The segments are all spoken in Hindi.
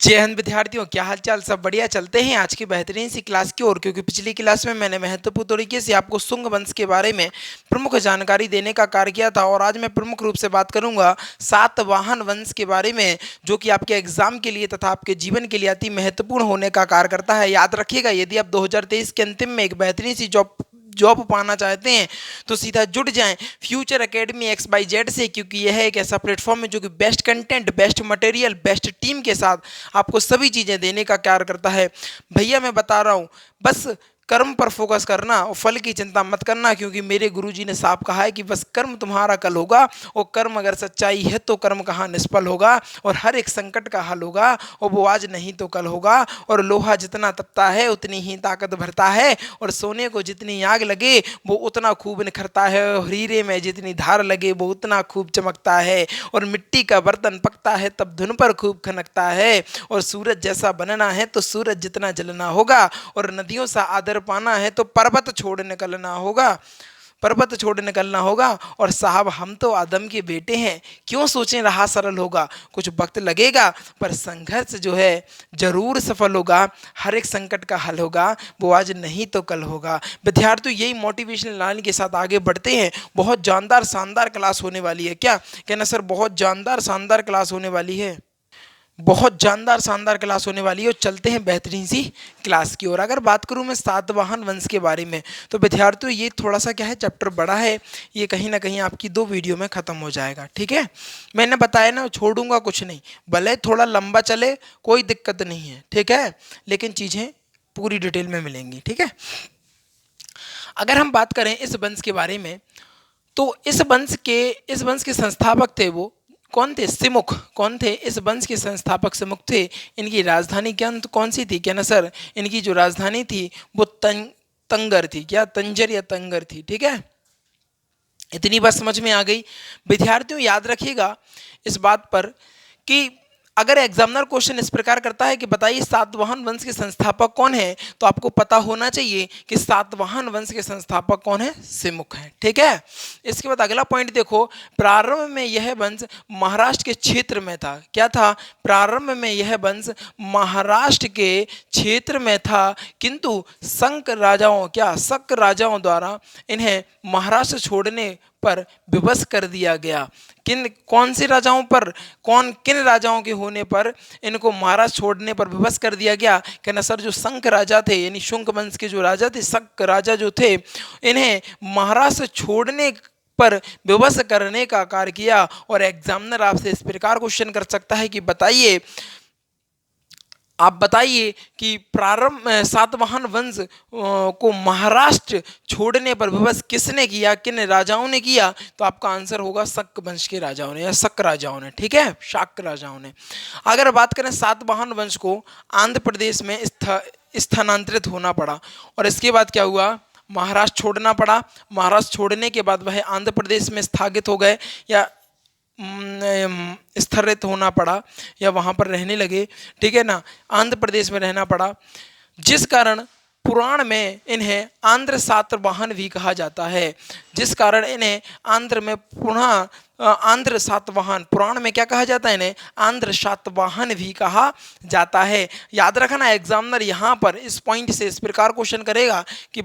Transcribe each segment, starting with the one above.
जय हिंद विद्यार्थियों, क्या हालचाल। सब बढ़िया। चलते हैं आज की बेहतरीन सी क्लास की ओर, क्योंकि पिछली क्लास में मैंने महत्वपूर्ण तरीके से आपको शुंग वंश के बारे में प्रमुख जानकारी देने का कार्य किया था। और आज मैं प्रमुख रूप से बात करूंगा सातवाहन वंश के बारे में, जो कि आपके एग्जाम के लिए तथा आपके जीवन के लिए अति महत्वपूर्ण होने का कार्य करता है। याद रखिएगा, यदि आप 2023 के अंतिम में एक बेहतरीन सी जॉब पाना चाहते हैं तो सीधा जुड़ जाएं फ्यूचर एकेडमी XYZ से, क्योंकि यह एक ऐसा प्लेटफॉर्म है जो कि best content, best material, best team के साथ आपको सभी चीज़ें देने का कार्य करता है। भैया मैं बता रहा हूँ, बस कर्म पर फोकस करना और फल की चिंता मत करना, क्योंकि मेरे गुरुजी ने साफ कहा है कि बस कर्म तुम्हारा कल होगा, और कर्म अगर सच्चाई है तो कर्म कहाँ निष्फल होगा, और हर एक संकट का हल होगा, और वो आज नहीं तो कल होगा। और लोहा जितना तपता है उतनी ही ताकत भरता है, और सोने को जितनी आग लगे वो उतना खूब निखरता है, और हीरे में जितनी धार लगे वो उतना खूब चमकता है, और मिट्टी का बर्तन पकता है तब धुन पर खूब खनकता है, और सूरज जैसा बनना है तो सूरज जितना जलना होगा, और नदियों सा आदर पाना है तो पर्वत छोड़ निकलना होगा, पर्वत छोड़ निकलना होगा। और साहब हम तो आदम के बेटे हैं, क्यों सोचें रहा सरल होगा। कुछ वक्त लगेगा पर संघर्ष जो है जरूर सफल होगा, हर एक संकट का हल होगा, वो आज नहीं तो कल होगा। विद्यार्थियों यही मोटिवेशनल लाइन के साथ आगे बढ़ते हैं। बहुत जानदार शानदार क्लास होने वाली है। क्या कहना सर, बहुत जानदार शानदार क्लास होने वाली है, बहुत जानदार शानदार क्लास होने वाली है। और चलते हैं बेहतरीन सी क्लास की ओर। अगर बात करूं मैं सातवाहन वंश के बारे में, तो विद्यार्थियों ये थोड़ा सा क्या है, चैप्टर बड़ा है, ये कहीं ना कहीं आपकी 2 वीडियो में ख़त्म हो जाएगा। ठीक है, मैंने बताया ना, छोड़ूंगा कुछ नहीं, भले थोड़ा लंबा चले कोई दिक्कत नहीं है। ठीक है, लेकिन चीज़ें पूरी डिटेल में मिलेंगी। ठीक है, अगर हम बात करें इस वंश के बारे में, तो इस वंश के संस्थापक थे वो कौन थे? सिमुख। कौन थे? इस वंश के संस्थापक सिमुख थे। इनकी राजधानी क्या कौन सी थी? क्या ना सर, इनकी जो राजधानी थी वो तंगर थी। क्या तंजर या तंगर थी? ठीक है, इतनी बात समझ में आ गई। विद्यार्थियों याद रखिएगा इस बात पर कि अगर एग्जामिनर क्वेश्चन इस प्रकार करता है कि बताइए सातवाहन वंश के संस्थापक कौन है, तो आपको पता होना चाहिए कि सातवाहन वंश के संस्थापक कौन है? सिमुख है। ठीक है, इसके बाद अगला पॉइंट देखो, प्रारंभ में यह वंश महाराष्ट्र के क्षेत्र में था। क्या था? प्रारंभ में यह वंश महाराष्ट्र के क्षेत्र में था, किंतु शक राजाओं द्वारा इन्हें महाराष्ट्र छोड़ने पर विवश कर दिया गया। कौन से राजाओं पर, किन राजाओं के होने पर इनको महाराष्ट्र छोड़ने पर विवश कर दिया गया? कहना सर, जो शंख राजा थे, यानी शुंग वंश के जो राजा थे, शक राजा जो थे, इन्हें महाराष्ट्र छोड़ने पर विवश करने का कार्य किया। और एग्जामिनर आपसे इस प्रकार क्वेश्चन कर सकता है कि बताइए कि प्रारंभ सातवाहन वंश को महाराष्ट्र छोड़ने पर विवश किसने किया, किन राजाओं ने किया? तो आपका आंसर होगा शक वंश के राजाओं ने या शक राजाओं ने। ठीक है, शाक राजाओं ने। अगर बात करें सातवाहन वंश को आंध्र प्रदेश में स्थानांतरित होना पड़ा, और इसके बाद क्या हुआ? महाराष्ट्र छोड़ना पड़ा। महाराष्ट्र छोड़ने के बाद वह आंध्र प्रदेश में स्थगित हो गए या स्थगित होना पड़ा, या वहाँ पर रहने लगे। ठीक है ना, आंध्र प्रदेश में रहना पड़ा, जिस कारण पुराण में इन्हें आंध्र सातवाहन भी कहा जाता है। जिस कारण इन्हें आंध्र में पुनः आंध्र सातवाहन, पुराण में क्या कहा जाता है? इन्हें आंध्र सातवाहन भी कहा जाता है। याद रखना, एग्जामिनर यहाँ पर इस पॉइंट से इस प्रकार क्वेश्चन करेगा कि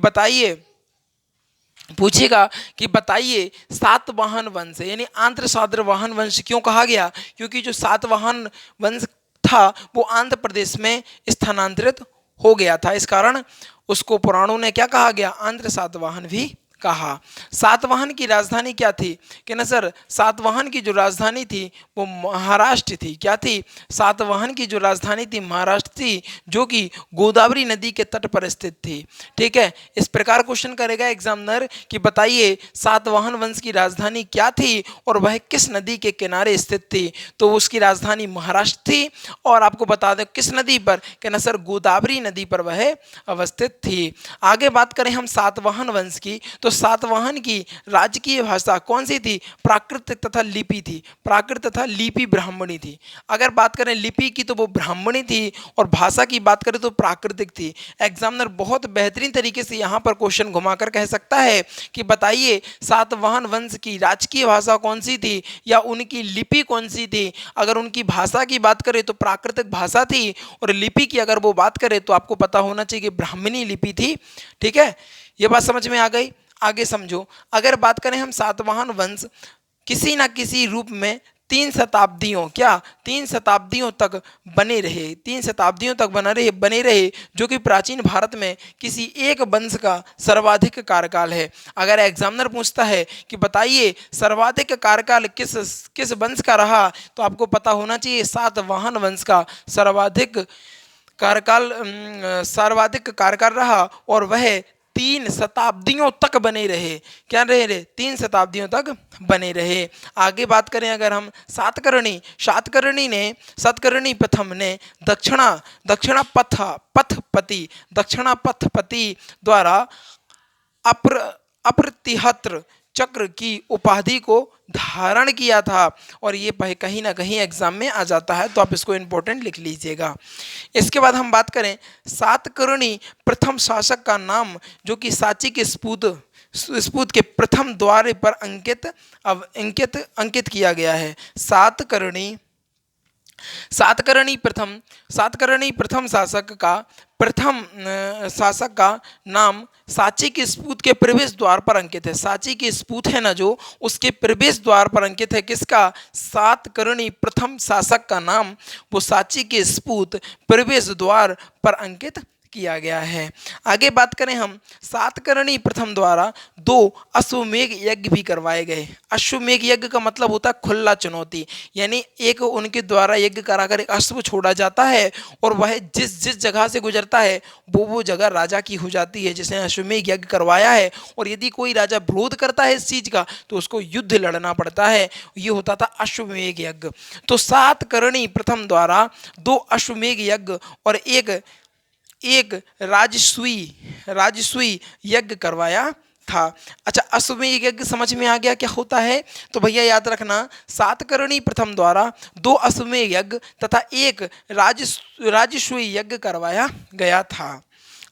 पूछेगा कि बताइए सातवाहन वंश यानी आंध्र सातवाहन वंश क्यों कहा गया? क्योंकि जो सातवाहन वंश था वो आंध्र प्रदेश में स्थानांतरित हो गया था, इस कारण उसको पुराणों ने क्या कहा गया? आंध्र सातवाहन भी कहा। सातवाहन की राजधानी क्या थी? कि ना सर, सातवाहन की जो राजधानी थी वो महाराष्ट्र थी। क्या थी? सातवाहन की जो राजधानी थी महाराष्ट्र थी, जो कि गोदावरी नदी के तट पर स्थित थी। ठीक है, इस प्रकार क्वेश्चन करेगा एग्जामिनर कि बताइए सातवाहन वंश की राजधानी क्या थी और वह किस नदी के किनारे स्थित थी? तो उसकी राजधानी महाराष्ट्र थी, और आपको बता दें किस नदी पर? कि ना सर, गोदावरी नदी पर वह अवस्थित थी। आगे बात करें हम सातवाहन वंश की, तो सातवाहन की राजकीय भाषा कौन सी थी? प्राकृत तथा लिपि थी। प्राकृत तथा लिपि ब्राह्मणी थी। अगर बात करें लिपि की तो वो ब्राह्मणी थी, और भाषा की बात करें तो प्राकृतिक थी। एग्जामिनर बहुत बेहतरीन तरीके से यहाँ पर क्वेश्चन घुमाकर कह सकता है कि बताइए सातवाहन वंश की राजकीय भाषा कौन सी थी या उनकी लिपि कौन सी थी। अगर उनकी भाषा की बात करें तो प्राकृतिक भाषा थी, और लिपि की अगर वो बात करें तो आपको पता होना चाहिए कि ब्राह्मणी लिपि थी। ठीक है, ये बात समझ में आ गई। आगे समझो, अगर बात करें हम सातवाहन वंश किसी ना किसी रूप में 3 शताब्दियों, क्या 3 शताब्दियों तक बने रहे, 3 शताब्दियों तक बने रहे, जो कि प्राचीन भारत में किसी एक वंश का सर्वाधिक कार्यकाल है। अगर एग्जामिनर पूछता है कि बताइए सर्वाधिक कार्यकाल किस किस वंश का रहा, तो आपको पता होना चाहिए सातवाहन वंश का सर्वाधिक कार्यकाल रहा, और वह 3 शताब्दियों तक बने रहे। क्या रहे? 3 शताब्दियों तक बने रहे। आगे बात करें अगर हम सातकर्णी प्रथम ने दक्षिणा पथपति द्वारा अप्रतिहत्र चक्र की उपाधि को धारण किया था, और ये कहीं ना कहीं एग्जाम में आ जाता है, तो आप इसको इंपॉर्टेंट लिख लीजिएगा। इसके बाद हम बात करें सातकर्णी प्रथम शासक का नाम, जो कि सांची के स्फूत के प्रथम द्वार पर अंकित किया गया है। सातकर्णी प्रथम शासक का नाम सांची के स्फूत के प्रवेश द्वार पर अंकित है। सांची के स्फूत है ना जो, उसके प्रवेश द्वार पर अंकित है। किसका? सातकर्णी प्रथम शासक का नाम वो सांची के स्फूत प्रवेश द्वार पर अंकित किया गया है। आगे बात करें हम, सातकर्णी प्रथम द्वारा 2 अश्वमेध यज्ञ भी करवाए गए। अश्वमेध यज्ञ का मतलब होता है खुला चुनौती, यानी एक उनके द्वारा यज्ञ कराकर एक अश्व छोड़ा जाता है, और वह जिस जगह से गुजरता है वो जगह राजा की हो जाती है, जिसने अश्वमेध यज्ञ करवाया है। और यदि कोई राजा विरोध करता है इस चीज का तो उसको युद्ध लड़ना पड़ता है। ये होता था अश्वमेध यज्ञ। तो सातकर्णी प्रथम द्वारा 2 अश्वमेध यज्ञ और एक राजसूय यज्ञ करवाया था। अच्छा, अश्वमेध यज्ञ समझ में आ गया क्या होता है? तो भैया याद रखना, सातकर्णी प्रथम द्वारा 2 अश्वमेध यज्ञ तथा एक राजसूय यज्ञ करवाया गया था।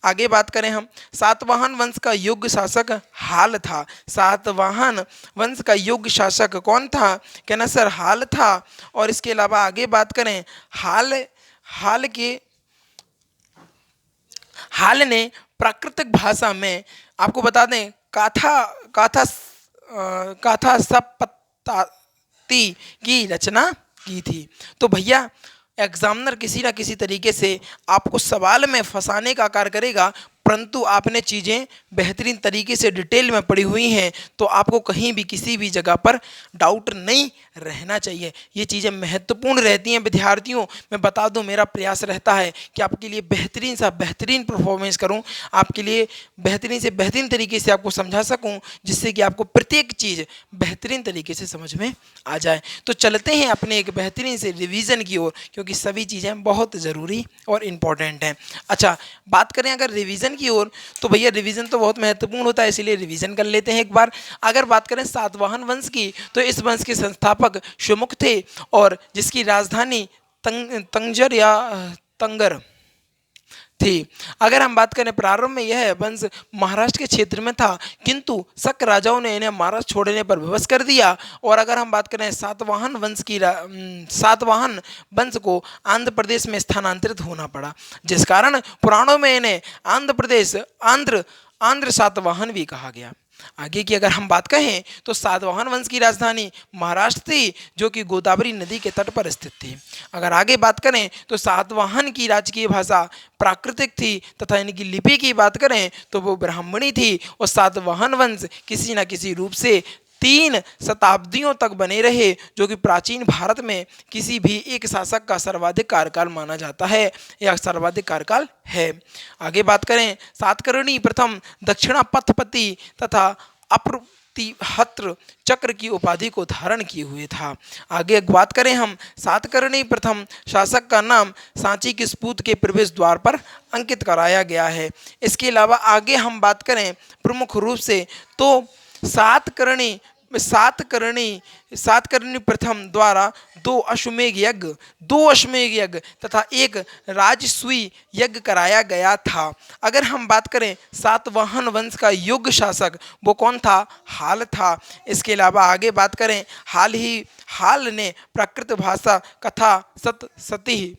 आगे बात करें हम, सातवाहन वंश का योग्य शासक हाल था। सातवाहन वंश का योग्य शासक कौन था? कहना सर हाल था। और इसके अलावा आगे बात करें, हाल ने प्राकृतिक भाषा में, आपको बता दें, काथा सप्तती की रचना की थी। तो भैया एग्जामिनर किसी ना किसी तरीके से आपको सवाल में फंसाने का कार्य करेगा, परंतु आपने चीज़ें बेहतरीन तरीके से डिटेल में पढ़ी हुई हैं, तो आपको कहीं भी किसी भी जगह पर डाउट नहीं रहना चाहिए। ये चीज़ें महत्वपूर्ण रहती हैं विद्यार्थियों। मैं बता दूं, मेरा प्रयास रहता है कि आपके लिए बेहतरीन परफॉर्मेंस करूं, आपके लिए बेहतरीन से बेहतरीन तरीके से आपको समझा सकूं, जिससे कि आपको प्रत्येक चीज़ बेहतरीन तरीके से समझ में आ जाए। तो चलते हैं अपने एक बेहतरीन से रिवीजन की ओर, क्योंकि सभी चीज़ें बहुत ज़रूरी और इम्पॉर्टेंट हैं। अच्छा, बात करें अगर रिवीजन की ओर, तो भैया रिवीजन तो बहुत महत्वपूर्ण होता है, इसीलिए रिवीजन कर लेते हैं एक बार। अगर बात करें सातवाहन वंश की, तो इस वंश के संस्थापक शुमुख थे, और जिसकी राजधानी तंजर या तंगर थी। अगर हम बात करें प्रारंभ में यह वंश महाराष्ट्र के क्षेत्र में था, किंतु शक राजाओं ने इन्हें महाराष्ट्र छोड़ने पर विवश कर दिया। और अगर हम बात करें सातवाहन वंश को आंध्र प्रदेश में स्थानांतरित होना पड़ा, जिस कारण पुराणों में इन्हें आंध्र सातवाहन भी कहा गया। आगे की अगर हम बात कहें, तो सातवाहन वंश की राजधानी महाराष्ट्र थी, जो कि गोदावरी नदी के तट पर स्थित थी। अगर आगे बात करें, तो सातवाहन की राजकीय भाषा प्राकृतिक थी, तथा इनकी लिपि की बात करें तो वो ब्राह्मणी थी। और सातवाहन वंश किसी न किसी रूप से 3 शताब्दियों तक बने रहे, जो कि प्राचीन भारत में किसी भी एक शासक का सर्वाधिक कार्यकाल माना जाता है या सर्वाधिक कार्यकाल है। आगे बात करें, सातकर्णी प्रथम दक्षिणा पथपति तथा तिहत्र चक्र की उपाधि को धारण किए हुए था। आगे बात करें हम, सातकर्णी प्रथम शासक का नाम सांची के स्पूत के प्रवेश द्वार पर अंकित कराया गया है। इसके अलावा आगे हम बात करें प्रमुख रूप से तो सातकर्णी सातकर्णी सातकर्णी प्रथम द्वारा दो अश्वमेध यज्ञ तथा एक राजसूय यज्ञ कराया गया था। अगर हम बात करें सातवाहन वंश का युग शासक वो कौन था? हाल था। इसके अलावा आगे बात करें हाल ने प्राकृत भाषा कथा सती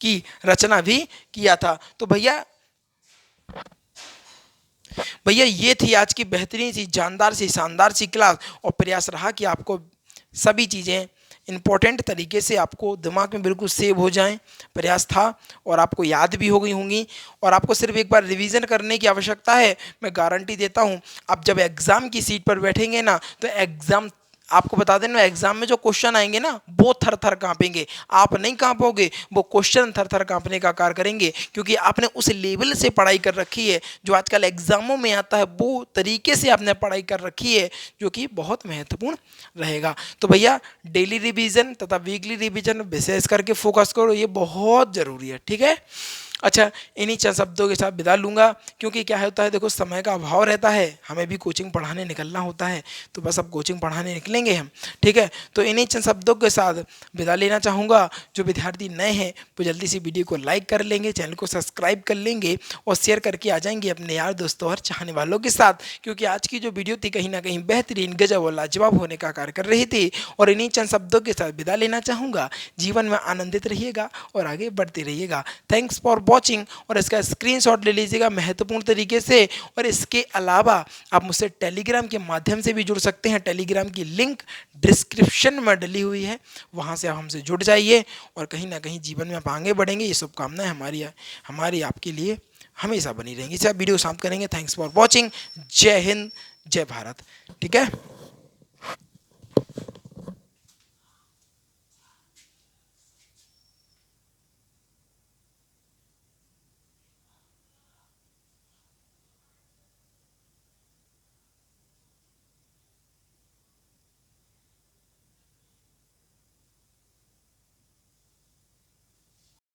की रचना भी किया था। तो भैया ये थी आज की बेहतरीन सी जानदार सी शानदार सी क्लास, और प्रयास रहा कि आपको सभी चीज़ें इम्पोर्टेंट तरीके से आपको दिमाग में बिल्कुल सेव हो जाएं। प्रयास था और आपको याद भी हो गई होंगी, और आपको सिर्फ एक बार रिवीजन करने की आवश्यकता है। मैं गारंटी देता हूं, आप जब एग्ज़ाम की सीट पर बैठेंगे ना, तो एग्ज़ाम आपको बता देना, एग्जाम में जो क्वेश्चन आएंगे ना वो थर थर कांपेंगे। आप नहीं कांपोगे, वो क्वेश्चन थर थर कांपने का कार्य करेंगे, क्योंकि आपने उस लेवल से पढ़ाई कर रखी है जो आजकल एग्जामों में आता है, वो तरीके से आपने पढ़ाई कर रखी है, जो कि बहुत महत्वपूर्ण रहेगा। तो भैया डेली रिवीजन तथा वीकली रिवीजन विशेष करके फोकस करो, ये बहुत ज़रूरी है। ठीक है, अच्छा, इन्हीं चंद शब्दों के साथ विदा लूँगा, क्योंकि क्या होता है, देखो समय का अभाव रहता है, हमें भी कोचिंग पढ़ाने निकलना होता है, तो बस अब कोचिंग पढ़ाने निकलेंगे हम। ठीक है, तो इन्हीं चंद शब्दों के साथ विदा लेना चाहूँगा। जो विद्यार्थी नए हैं वो जल्दी से वीडियो को लाइक कर लेंगे, चैनल को सब्सक्राइब कर लेंगे और शेयर करके आ जाएंगे अपने यार दोस्तों और चाहने वालों के साथ, क्योंकि आज की जो वीडियो थी कहीं ना कहीं बेहतरीन, गजब और लाजवाब होने का कार्य कर रही थी। और इन्हीं चंद शब्दों के साथ विदा लेना चाहूँगा। जीवन में आनंदित रहिएगा और आगे बढ़ते रहिएगा। थैंक्स फॉर वॉचिंग, और इसका स्क्रीनशॉट ले लीजिएगा महत्वपूर्ण तरीके से। और इसके अलावा आप मुझसे टेलीग्राम के माध्यम से भी जुड़ सकते हैं। टेलीग्राम की लिंक डिस्क्रिप्शन में डली हुई है, वहां से आप हमसे जुड़ जाइए और कहीं ना कहीं जीवन में आप आगे बढ़ेंगे। ये शुभकामनाएं हमारी आपके लिए हमेशा बनी रहेंगी। इसे आप वीडियो समाप्त करेंगे। Thanks for watching. जय हिंद, जय भारत। ठीक है।